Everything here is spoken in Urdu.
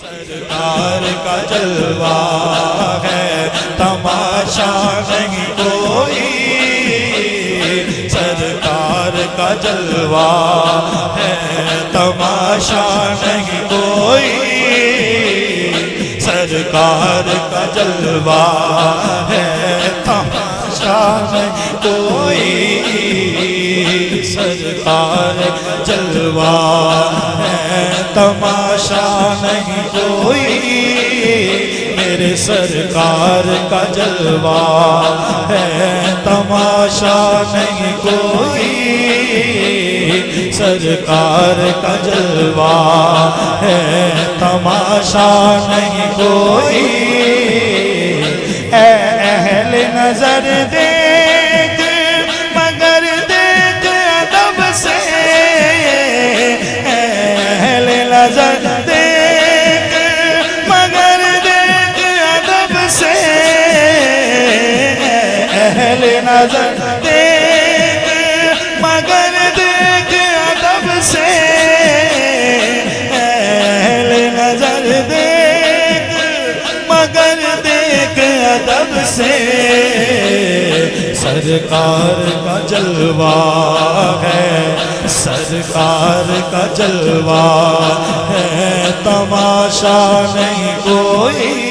سرکار کا جلوہ ہے تماشا نہیں کوئی، سرکار کا جلوہ ہے تماشا نہیں کوئی، سرکار کا جلوہ ہے تماشا نہیں کوئی، سرکار جلوہ ہے تماشا نہیں کوئی، میرے سرکار کا جلوہ ہے تماشا نہیں کوئی، سرکار کا جلوہ ہے تماشا نہیں کوئی، اے اہل نظر دیکھ مگر دیکھ ادب سے، اے اہل نظر دیکھ مگر دیکھ ادب سے، اے اہل نظر دیکھ مگر دیکھ ادب سے، اہل نظر دیکھ مگر دیکھ ادب سے، سرکار کا جلوہ ہے، سرکار کا جلوہ ہے تماشا نہیں کوئی،